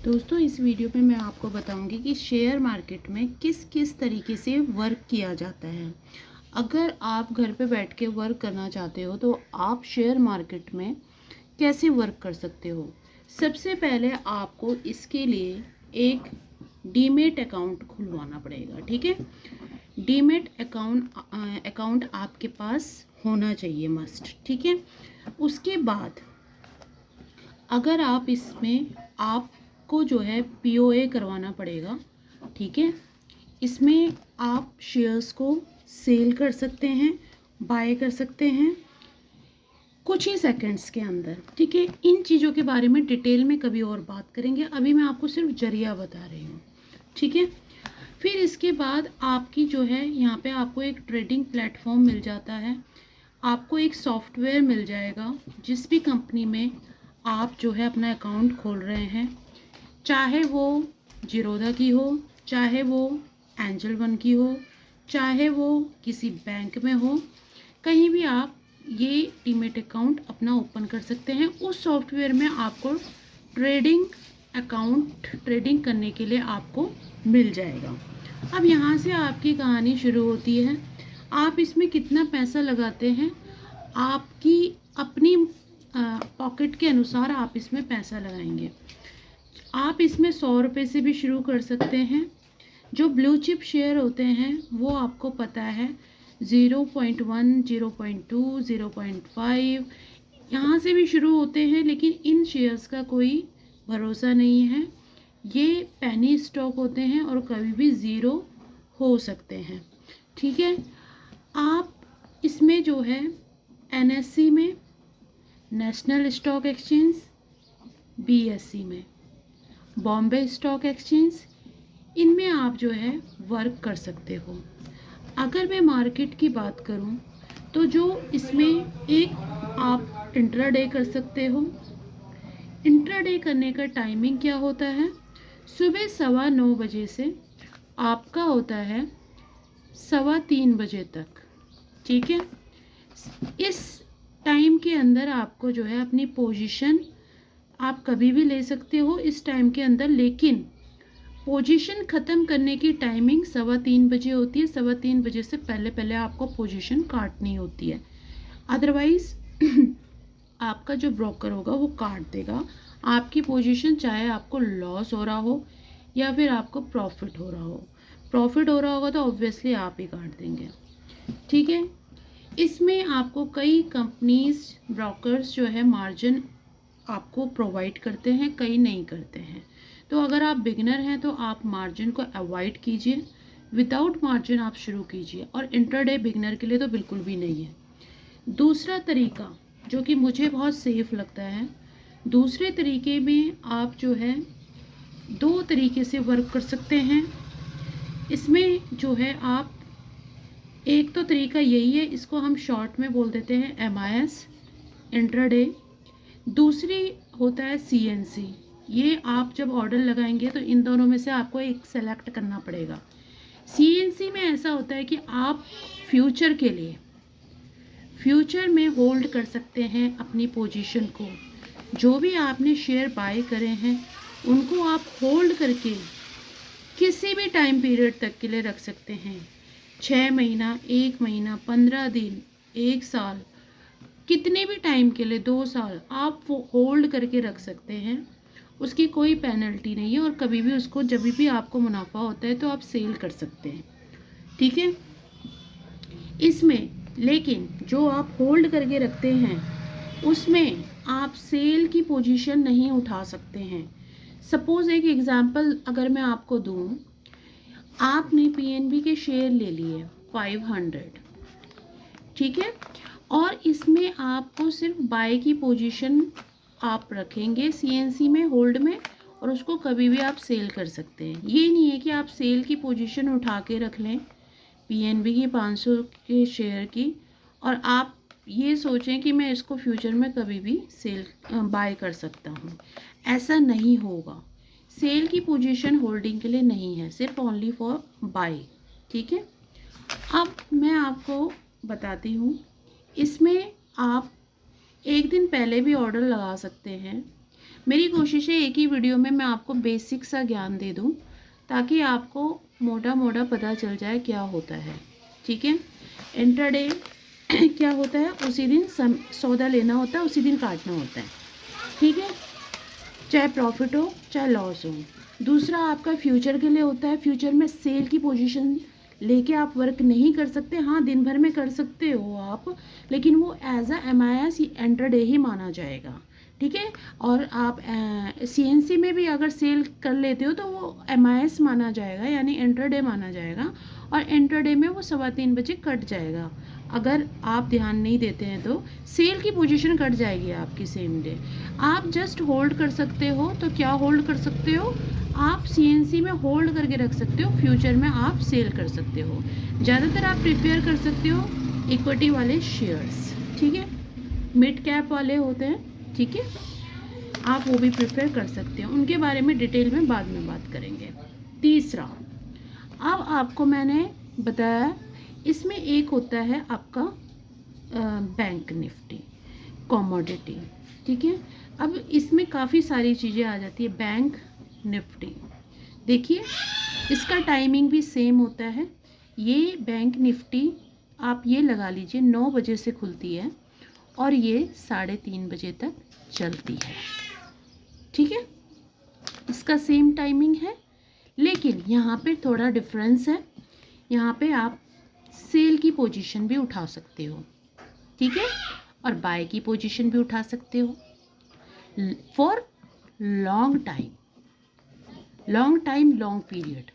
दोस्तों, इस वीडियो में मैं आपको बताऊंगी कि शेयर मार्केट में किस किस तरीके से वर्क किया जाता है। अगर आप घर पे बैठ के वर्क करना चाहते हो तो आप शेयर मार्केट में कैसे वर्क कर सकते हो। सबसे पहले आपको इसके लिए एक डीमेट अकाउंट खुलवाना पड़ेगा। ठीक है, डीमेट अकाउंट आपके पास होना चाहिए मस्ट। ठीक है, उसके बाद अगर आप इसमें आपको जो है पीओए करवाना पड़ेगा। ठीक है, इसमें आप शेयर्स को सेल कर सकते हैं, बाय कर सकते हैं कुछ ही सेकंड्स के अंदर। ठीक है, इन चीज़ों के बारे में डिटेल में कभी और बात करेंगे, अभी मैं आपको सिर्फ जरिया बता रही हूँ। ठीक है, फिर इसके बाद आपकी जो है यहाँ पे आपको एक ट्रेडिंग प्लेटफॉर्म मिल जाता है, आपको एक सॉफ्टवेयर मिल जाएगा जिस भी कंपनी में आप जो है अपना अकाउंट खोल रहे हैं, चाहे वो जीरोधा की हो, चाहे वो एंजल वन की हो, चाहे वो किसी बैंक में हो, कहीं भी आप ये डीमेट अकाउंट अपना ओपन कर सकते हैं। उस सॉफ्टवेयर में आपको ट्रेडिंग करने के लिए आपको मिल जाएगा। अब यहाँ से आपकी कहानी शुरू होती है। आप इसमें कितना पैसा लगाते हैं, आपकी अपनी पॉकेट के अनुसार आप इसमें पैसा लगाएंगे। आप इसमें 100 रुपये से भी शुरू कर सकते हैं। जो ब्लू चिप शेयर होते हैं वो आपको पता है 0.1, 0.2, 0.5 यहाँ से भी शुरू होते हैं, लेकिन इन शेयर्स का कोई भरोसा नहीं है। ये पेनी स्टॉक होते हैं और कभी भी ज़ीरो हो सकते हैं। ठीक है, आप इसमें जो है एनएससी में, नेशनल स्टॉक एक्सचेंज, बीएसई में, बॉम्बे स्टॉक एक्सचेंज, इनमें आप जो है वर्क कर सकते हो। अगर मैं मार्केट की बात करूं तो जो इसमें एक आप इंट्राडे कर सकते हो। इंट्राडे करने का टाइमिंग क्या होता है, सुबह 9:15 बजे से आपका होता है 3:15 बजे तक। ठीक है, इस टाइम के अंदर आपको जो है अपनी पोजीशन आप कभी भी ले सकते हो इस टाइम के अंदर, लेकिन पोजीशन ख़त्म करने की टाइमिंग 3:15 बजे होती है। 3:15 बजे से पहले पहले आपको पोजीशन काटनी होती है, अदरवाइज़ आपका जो ब्रोकर होगा वो काट देगा आपकी पोजीशन, चाहे आपको लॉस हो रहा हो या फिर आपको प्रॉफिट हो रहा हो। प्रॉफिट हो रहा होगा तो ऑब्वियसली आप ही काट देंगे। ठीक है, इसमें आपको कई कंपनीज ब्रोकर्स जो है मार्जिन आपको प्रोवाइड करते हैं, कई नहीं करते हैं। तो अगर आप बिगिनर हैं तो आप मार्जिन को अवॉइड कीजिए, विदाउट मार्जिन आप शुरू कीजिए, और इंट्राडे बिगिनर के लिए तो बिल्कुल भी नहीं है। दूसरा तरीका जो कि मुझे बहुत सेफ लगता है, दूसरे तरीके में आप जो है 2 तरीके से वर्क कर सकते हैं। इसमें जो है आप एक तो तरीका यही है, इसको हम शॉर्ट में बोल देते हैं MIS इंट्राडे। दूसरी होता है CNC। ये आप जब ऑर्डर लगाएंगे तो इन दोनों में से आपको एक सेलेक्ट करना पड़ेगा। CNC में ऐसा होता है कि आप फ्यूचर के लिए फ्यूचर में होल्ड कर सकते हैं अपनी पोजीशन को। जो भी आपने शेयर बाय करे हैं उनको आप होल्ड करके किसी भी टाइम पीरियड तक के लिए रख सकते हैं। 6 महीना, 1 महीना, 15 दिन, 1 साल, कितने भी टाइम के लिए, 2 साल आप वो होल्ड करके रख सकते हैं। उसकी कोई पेनल्टी नहीं है, और कभी भी उसको जब भी आपको मुनाफा होता है तो आप सेल कर सकते हैं। ठीक है, इसमें लेकिन जो आप होल्ड करके रखते हैं उसमें आप सेल की पोजीशन नहीं उठा सकते हैं। सपोज़ एक एग्जांपल अगर मैं आपको दूं, आपने PNB के शेयर ले लिए 500। ठीक है, और इसमें आपको सिर्फ बाय की पोजीशन आप रखेंगे CNC में होल्ड में, और उसको कभी भी आप सेल कर सकते हैं। ये नहीं है कि आप सेल की पोजीशन उठा के रख लें PNB की 500 के शेयर की, और आप ये सोचें कि मैं इसको फ्यूचर में कभी भी सेल बाय कर सकता हूँ। ऐसा नहीं होगा। सेल की पोजीशन होल्डिंग के लिए नहीं है, सिर्फ ओनली फॉर बाय। ठीक है, अब मैं आपको बताती हूँ, इसमें आप एक दिन पहले भी ऑर्डर लगा सकते हैं। मेरी कोशिश है एक ही वीडियो में मैं आपको बेसिक सा ज्ञान दे दूं, ताकि आपको मोटा मोटा पता चल जाए क्या होता है। ठीक है, इंट्राडे क्या होता है, उसी दिन सौदा लेना होता है, उसी दिन काटना होता है। ठीक है, चाहे प्रॉफिट हो चाहे लॉस हो। दूसरा आपका फ्यूचर के लिए होता है, फ्यूचर में सेल की पोजीशन लेके आप वर्क नहीं कर सकते। हाँ, दिन भर में कर सकते हो आप, लेकिन वो एज अ MIS इंट्राडे ही माना जाएगा। ठीक है, और आप CNC में भी अगर सेल कर लेते हो तो वो MIS माना जाएगा, यानी इंट्राडे माना जाएगा, और इंट्राडे में वो 3:15 बजे कट जाएगा। अगर आप ध्यान नहीं देते हैं तो सेल की पोजीशन कट जाएगी आपकी सेम डे। आप जस्ट होल्ड कर सकते हो, तो क्या होल्ड कर सकते हो आप, CNC में होल्ड करके रख सकते हो, फ्यूचर में आप सेल कर सकते हो। ज़्यादातर आप प्रिफेयर कर सकते हो इक्विटी वाले शेयर्स। ठीक है, मिड कैप वाले होते हैं, ठीक है, आप वो भी प्रिफेयर कर सकते हो। उनके बारे में डिटेल में बाद में बात करेंगे। तीसरा, अब आपको मैंने बताया, इसमें एक होता है आपका बैंक निफ्टी कॉमोडिटी। ठीक है, अब इसमें काफ़ी सारी चीज़ें आ जाती है। बैंक निफ्टी देखिए, इसका टाइमिंग भी सेम होता है। ये बैंक निफ्टी आप ये लगा लीजिए 9 बजे से खुलती है और ये 3:30 बजे तक चलती है। ठीक है, इसका सेम टाइमिंग है, लेकिन यहाँ पे थोड़ा डिफरेंस है। यहाँ पे आप सेल की पोजीशन भी उठा सकते हो, ठीक है, और बाय की पोजीशन भी उठा सकते हो for long time, long period.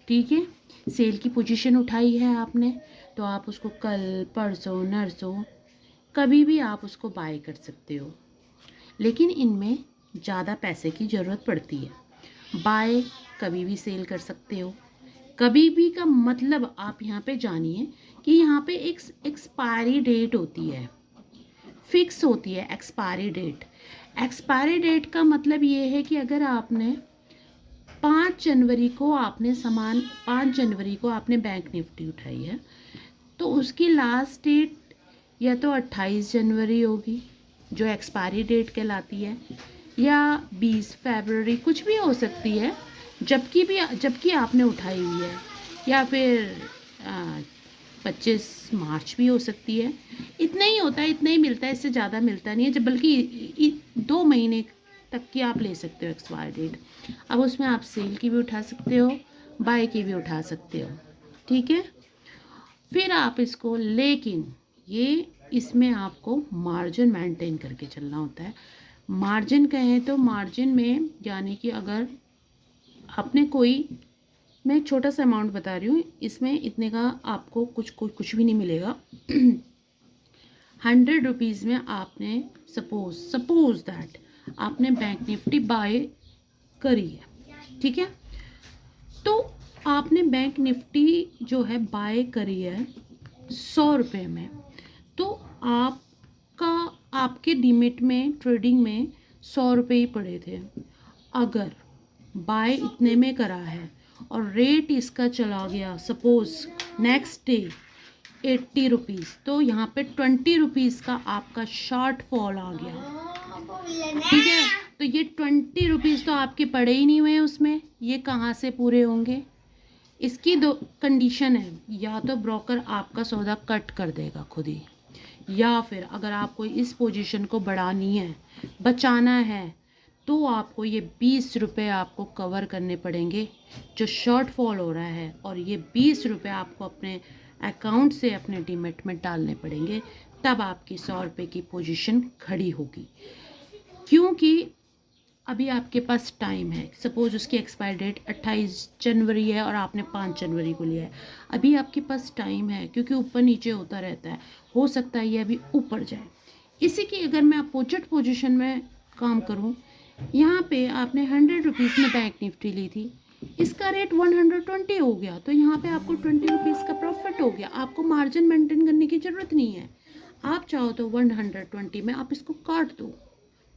ठीक है, सेल की पोजीशन उठाई है आपने, तो आप उसको कल परसों नरसों कभी भी आप उसको बाय कर सकते हो, लेकिन इनमें ज़्यादा पैसे की ज़रूरत पड़ती है। बाय कभी भी सेल कर सकते हो। कभी भी का मतलब आप यहाँ पे जानिए कि यहाँ पे एक एक्सपायरी डेट होती है, फिक्स होती है एक्सपायरी डेट। एक्सपायरी डेट का मतलब ये है कि अगर आपने 5 जनवरी को आपने बैंक निफ्टी उठाई है, तो उसकी लास्ट डेट या तो 28 जनवरी होगी, जो एक्सपायरी डेट कहलाती है, या 20 फरवरी, कुछ भी हो सकती है, जबकि आपने उठाई हुई है, या फिर 25 मार्च भी हो सकती है। इतना ही होता है, इतना ही मिलता है, इससे ज़्यादा मिलता नहीं है, जब बल्कि 2 महीने तक की आप ले सकते हो एक्सपायर डेट। अब उसमें आप सेल की भी उठा सकते हो, बाय की भी उठा सकते हो। ठीक है, फिर आप इसको, लेकिन ये इसमें आपको मार्जिन मेंटेन करके चलना होता है। मार्जिन कहें तो मार्जिन में, यानी कि अगर आपने मैं एक छोटा सा अमाउंट बता रही हूँ, इसमें इतने का आपको कुछ भी नहीं मिलेगा। 100 रुपीज़ में आपने सपोज दैट आपने बैंक निफ्टी बाय करी है, ठीक है, तो आपने बैंक निफ्टी जो है बाय करी है 100 रुपये में, तो आपके डीमेट में ट्रेडिंग में 100 रुपये ही पड़े थे। अगर बाय इतने में करा है और रेट इसका चला गया सपोज नेक्स्ट डे 80 रुपीज़, तो यहाँ पे 20 रुपीज़ का आपका शॉर्ट फॉल आ गया। ठीक है, तो ये 20 रुपीज़ तो आपके पड़े ही नहीं हुए उसमें, ये कहाँ से पूरे होंगे। इसकी 2 कंडीशन है, या तो ब्रोकर आपका सौदा कट कर देगा खुद ही, या फिर अगर आपको इस पोजीशन को बढ़ानी है, बचाना है, तो आपको ये 20 रुपये आपको कवर करने पड़ेंगे जो शॉर्ट फॉल हो रहा है, और ये 20 रुपये आपको अपने अकाउंट से अपने डीमेट में डालने पड़ेंगे, तब आपकी 100 रुपये की पोजीशन खड़ी होगी। क्योंकि अभी आपके पास टाइम है, सपोज उसकी एक्सपायर डेट 28 जनवरी है और आपने 5 जनवरी को लिया है, अभी आपके पास टाइम है, क्योंकि ऊपर नीचे होता रहता है, हो सकता है ये अभी ऊपर जाए। इसी की अगर मैं अपोजिट पोजीशन में काम करूं, यहाँ पे आपने 100 रुपीज़ में बैंक निफ्टी ली थी, इसका रेट 120 हो गया, तो यहाँ पे आपको 20 रुपीज़ का प्रॉफिट हो गया। आपको मार्जिन मेंटेन करने की ज़रूरत नहीं है, आप चाहो तो 120 में आप इसको काट दो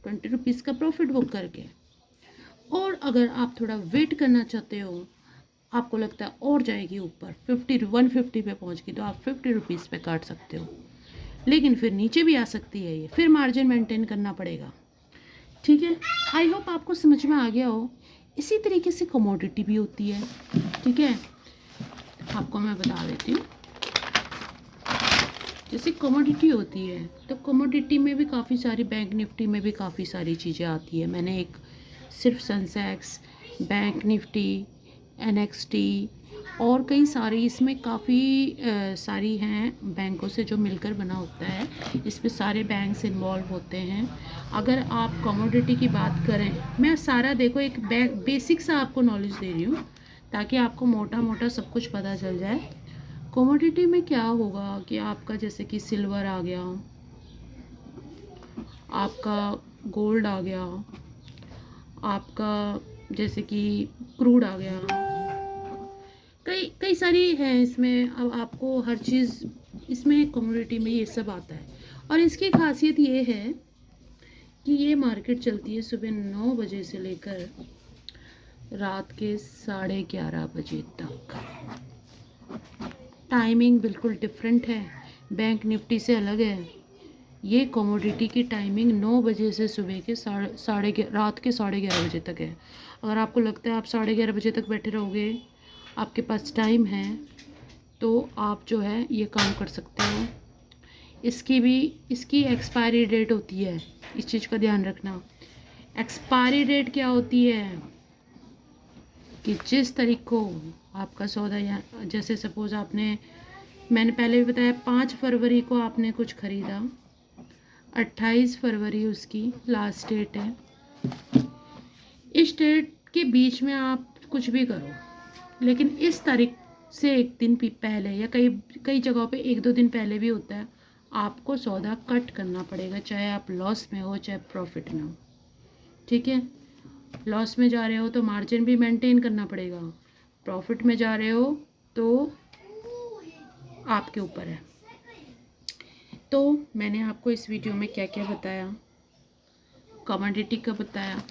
20 रुपीज़ का प्रॉफिट बुक करके। और अगर आप थोड़ा वेट करना चाहते हो, आपको लगता है और जाएगी ऊपर 150 पे पहुँच गई, तो आप 50 रुपीज़ पे काट सकते हो, लेकिन फिर नीचे भी आ सकती है ये, फिर मार्जिन मेंटेन करना पड़ेगा। ठीक है, आई होप आपको समझ में आ गया हो। इसी तरीके से कमोडिटी भी होती है, ठीक है, आपको मैं बता देती हूँ। जैसे कमोडिटी होती है तो कमोडिटी में भी काफ़ी सारी, बैंक निफ्टी में भी काफ़ी सारी चीज़ें आती है। मैंने एक सिर्फ सेंसेक्स, बैंक निफ्टी, एनएक्सटी और कई सारी, इसमें काफ़ी सारी हैं बैंकों से जो मिलकर बना होता है। इसमें सारे बैंक्स इन्वॉल्व होते हैं। अगर आप कमोडिटी की बात करें, मैं सारा देखो एक बेसिक सा आपको नॉलेज दे रही हूँ ताकि आपको मोटा मोटा सब कुछ पता चल जाए। कमोडिटी में क्या होगा कि आपका जैसे कि सिल्वर आ गया, आपका गोल्ड आ गया, आपका जैसे कि क्रूड आ गया, कई कई सारी है इसमें। अब आपको हर चीज़ इसमें कमोडिटी में ये सब आता है। और इसकी खासियत ये है कि ये मार्केट चलती है सुबह 9 बजे से लेकर रात के 11:30 बजे तक। टाइमिंग बिल्कुल डिफरेंट है, बैंक निफ्टी से अलग है। ये कमोडिटी की टाइमिंग 9 बजे से सुबह के रात के 11:30 बजे तक है। अगर आपको लगता है आप 11:30 बजे तक बैठे रहोगे, आपके पास टाइम है, तो आप जो है ये काम कर सकते हो। इसकी एक्सपायरी डेट होती है, इस चीज़ का ध्यान रखना। एक्सपायरी डेट क्या होती है कि जिस तारीख को आपका सौदा, या जैसे सपोज़ मैंने पहले भी बताया 5 फरवरी को आपने कुछ ख़रीदा, 28 फरवरी उसकी लास्ट डेट है। इस डेट के बीच में आप कुछ भी करो, लेकिन इस तारीख से एक दिन भी पहले, या कई जगहों पे 1-2 दिन पहले भी होता है, आपको सौदा कट करना पड़ेगा, चाहे आप लॉस में हो चाहे प्रॉफिट में हो। ठीक है, लॉस में जा रहे हो तो मार्जिन भी मेंटेन करना पड़ेगा, प्रॉफिट में जा रहे हो तो आपके ऊपर है। तो मैंने आपको इस वीडियो में क्या क्या बताया, कमोडिटी का बताया,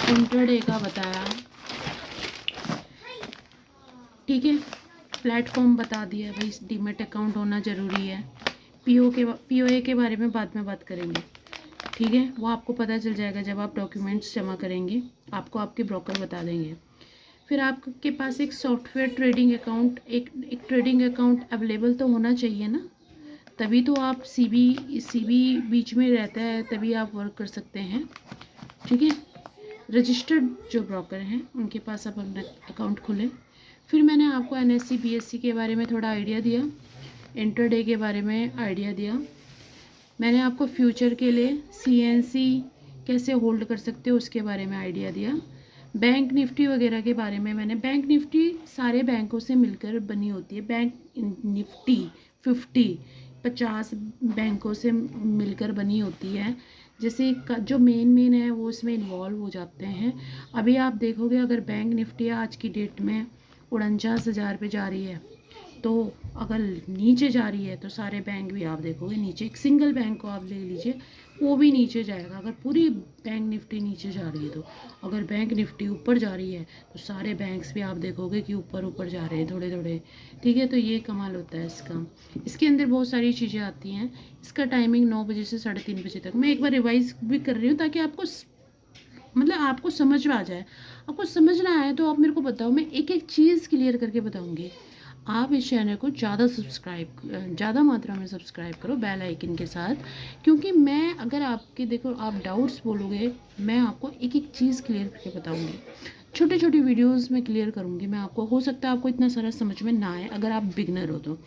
इंट्राडे का बताया, ठीक है, प्लेटफॉर्म बता दिया भाई, डीमैट अकाउंट होना ज़रूरी है। पीओए के बारे में बाद में बात करेंगे, ठीक है, वो आपको पता चल जाएगा जब आप डॉक्यूमेंट्स जमा करेंगे, आपको आपके ब्रोकर बता देंगे। फिर आपके पास एक सॉफ्टवेयर ट्रेडिंग अकाउंट, एक ट्रेडिंग अकाउंट अवेलेबल तो होना चाहिए ना, तभी तो आप सीबी बीच में रहता है, तभी आप वर्क कर सकते हैं। ठीक है, रजिस्टर्ड जो ब्रोकर हैं उनके पास आप अपना अकाउंट खोलें। फिर मैंने आपको एनएससी बीएससी के बारे में थोड़ा आइडिया दिया, इंटरडे के बारे में आइडिया दिया। मैंने आपको फ्यूचर के लिए सीएनसी कैसे होल्ड कर सकते हो उसके बारे में आइडिया दिया। बैंक निफ्टी वगैरह के बारे में बैंक निफ्टी सारे बैंकों से मिलकर बनी होती है। बैंक निफ्टी 50 बैंकों से मिलकर बनी होती है। जैसे जो मेन है वो इसमें इन्वॉल्व हो जाते हैं। अभी आप देखोगे अगर बैंक निफ्टी आज की डेट में 49,000 पे जा रही है, तो अगर नीचे जा रही है तो सारे बैंक भी आप देखोगे नीचे, एक सिंगल बैंक को आप ले लीजिए वो भी नीचे जाएगा अगर पूरी बैंक निफ्टी नीचे जा रही है तो। अगर बैंक निफ्टी ऊपर जा रही है तो सारे बैंक्स भी आप देखोगे कि ऊपर जा रहे हैं थोड़े थोड़े। ठीक है, तो ये कमाल होता है इसका। इसके अंदर बहुत सारी चीज़ें आती हैं। इसका टाइमिंग 9 बजे से 3:30 बजे तक। मैं एक बार रिवाइज भी कर रही हूँ ताकि आपको आपको समझ में आ जाए। आपको समझ ना आए तो आप मेरे को बताओ, मैं एक एक चीज़ क्लियर करके बताऊँगी। आप इस चैनल को ज़्यादा मात्रा में सब्सक्राइब करो बेल आइकन के साथ, क्योंकि मैं अगर आपके देखो आप डाउट्स बोलोगे, मैं आपको एक एक चीज़ क्लियर करके बताऊंगी। छोटी छोटी वीडियोस में क्लियर करूंगी मैं आपको। हो सकता है आपको इतना सारा समझ में ना आए अगर आप बिगनर हो तो।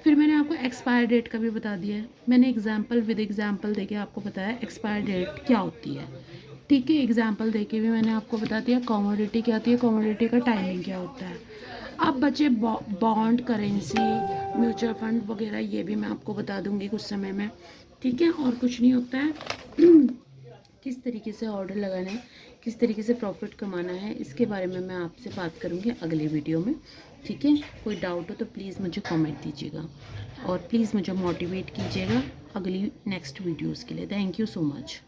फिर मैंने आपको एक्सपायर डेट का भी बता दिया है। मैंने विद एग्जाम्पल देके आपको बताया एक्सपायर डेट क्या होती है। ठीक है, एग्जाम्पल देके भी मैंने आपको बता दिया कमोडिटी क्या होती है, कमोडिटी का टाइमिंग क्या होता है। अब बचे बॉन्ड, करेंसी, म्यूचुअल फंड वगैरह, ये भी मैं आपको बता दूंगी कुछ समय में। ठीक है, और कुछ नहीं होता है। किस तरीके से ऑर्डर लगाना है, किस तरीके से प्रॉफिट कमाना है, इसके बारे में मैं आपसे बात करूंगी अगले वीडियो में। ठीक है, कोई डाउट हो तो प्लीज़ मुझे कमेंट दीजिएगा और प्लीज़ मुझे मोटिवेट कीजिएगा अगली नेक्स्ट वीडियोज़ के लिए। Thank you so much.